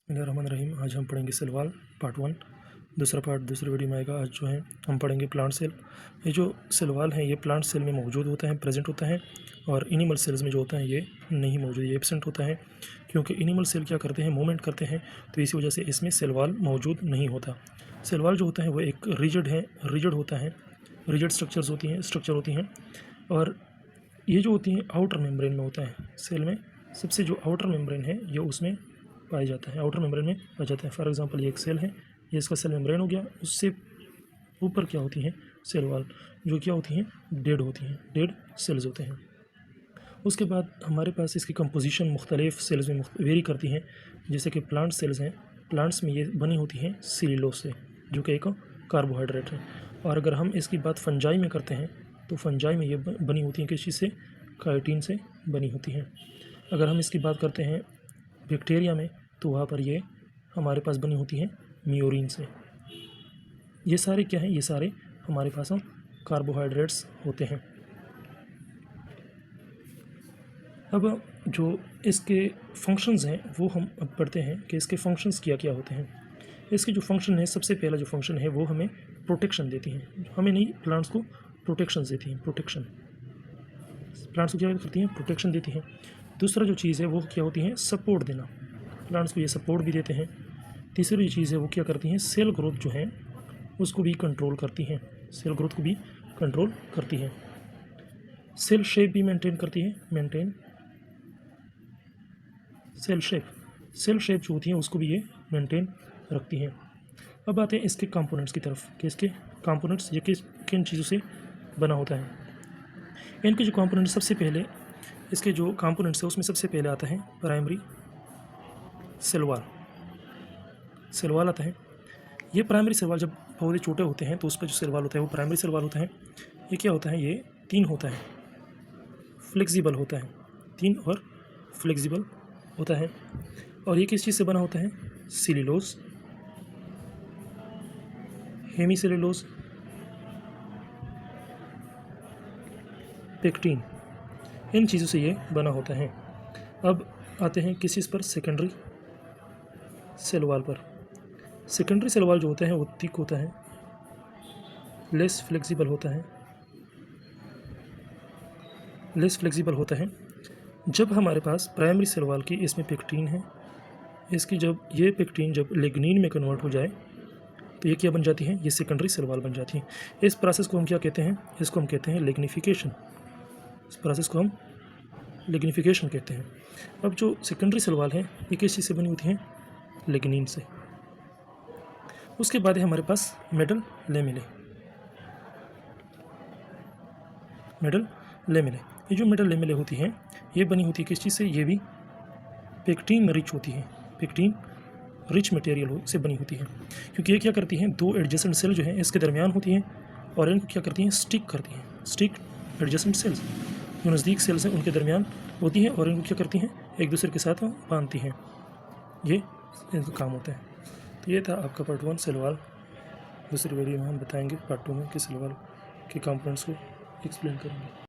बिस्मिल्लाहिर्रहमानिर्रहीम। आज हम पढ़ेंगे सेल वॉल पार्ट 1। दूसरा पार्ट दूसरी वीडियो में आएगा। आज जो है हम पढ़ेंगे प्लांट सेल। ये जो सेल वॉल है ये प्लांट सेल में मौजूद होता है, प्रेजेंट होता है, और एनिमल सेल्स में जो होता है ये नहीं मौजूद, ये एब्सेंट होता है, क्योंकि एनिमल सेल क्या करते हैं, मूवमेंट करते हैं, तो इसी वजह से इसमें सेल वॉल मौजूद नहीं होता। सेल वॉल जो होता है वो एक रिजिड होता है, रिजिड स्ट्रक्चर होती हैं, और ये जो होती हैं आउटर मेम्ब्रेन में होता है। सेल में सबसे जो आउटर मेम्ब्रेन है ये उसमें पाया जाता है, आउटर मेम्ब्रेन में पाया जाता है। फॉर एग्जांपल ये एक सेल है, ये इसका सेल मेम्ब्रेन हो गया। उससे ऊपर क्या होती हैं, सेल वॉल, जो क्या होती हैं, डेड होती हैं, डेड सेल्स होते हैं। उसके बाद हमारे पास इसकी कंपोजिशन मुख्तलिफ सेल्स में वेरी करती हैं। जैसे कि प्लांट सेल्स हैं, प्लांट्स में ये बनी होती हैं सेल्यूलोज से, जो कि एक कार्बोहाइड्रेट है। और अगर हम इसकी बात फंजाई में करते हैं तो फंजाई में ये बनी होती हैं किस चीज़ से, काइटिन से बनी होती हैं। अगर हम इसकी बात करते हैं बैक्टीरिया में तो वहाँ पर ये हमारे पास बनी होती हैं म्यूरिन से। ये सारे क्या हैं, ये सारे हमारे पास कार्बोहाइड्रेट्स होते हैं। अब जो इसके फंक्शंस हैं वो हम अब पढ़ते हैं कि इसके फंक्शंस क्या क्या होते हैं। इसके जो फंक्शन है, सबसे पहला जो फंक्शन है वो हमें प्रोटेक्शन देती हैं, हमें नहीं, प्लांट्स को प्रोटेक्शन देती हैं। प्रोटेक्शन प्लांट्स को क्या करती हैं, प्रोटेक्शन देती हैं। दूसरा जो चीज़ है वो क्या होती है, सपोर्ट देना, प्लांट्स को ये सपोर्ट भी देते हैं। तीसरी जो चीज़ है वो क्या करती हैं, सेल ग्रोथ जो है उसको भी कंट्रोल करती हैं, सेल ग्रोथ को भी कंट्रोल करती हैं। सेल शेप भी मेंटेन करती है, सेल शेप जो होती है उसको भी ये मेंटेन रखती हैं। अब आते हैं इसके कंपोनेंट्स की तरफ कि इसके कंपोनेंट्स ये किन चीज़ों से बना होता है। इनके जो कंपोनेंट्स, सबसे पहले इसके जो कंपोनेंट्स है उसमें सबसे पहले आता है प्राइमरी सेल वॉल आता है। ये प्राइमरी सेल वॉल, जब पौधे छोटे होते हैं तो उस पर जो सेल वॉल होता है वो प्राइमरी सेल वॉल होता है। ये क्या होता है, ये 3 होता है, फ्लेक्सिबल होता है, 3 और फ्लेक्सिबल होता है। और ये किस चीज़ से बना होता है, सेल्यूलोज, हेमीसेल्यूलोज, पेक्टिन, इन चीज़ों से ये बना होता है। अब आते हैं किस चीज़ पर, सेकेंडरी सेल वॉल पर। सेकेंडरी सेल वॉल जो होता है वो थिक होता है, लेस फ्लेक्सिबल होता है, जब हमारे पास प्राइमरी सेल वॉल की इसमें पेक्टिन है, इसकी जब ये पेक्टिन जब लिग्निन में कन्वर्ट हो जाए तो ये क्या बन जाती है, ये सेकेंडरी सेल वॉल बन जाती है। इस प्रोसेस को हम क्या कहते हैं, इसको हम कहते हैं लिग्निफिकेशन। इस प्रोसेस को हम लिग्निफिकेशन कहते हैं। अब जो सेकेंडरी सेल वॉल है ये किस चीज़ से बनी होती है, लिग्निन से। उसके बाद है हमारे पास मिडल लेमेले। ये जो मिडल लेमेले होती हैं ये बनी होती है किस चीज़ से, ये भी पेक्टिन रिच होती है, पेक्टिन रिच मटेरियल से बनी होती है। क्योंकि ये क्या करती हैं, 2 एडजेसेंट सेल जो हैं इसके दरमियान होती हैं और इनको क्या करती हैं, स्टिक करती हैं। स्टिक एडजेसेंट सेल्स, जो नज़दीक सेल्स हैं उनके दरमियान होती हैं और इनको क्या करती हैं, एक दूसरे के साथ बांधती हैं। ये इनका काम होता है। तो ये था आपका पार्ट 1 सेल वॉल। दूसरी वीडियो में हम बताएंगे पार्ट 2 में कि सेल वॉल के कंपोनेंट्स को एक्सप्लेन करेंगे।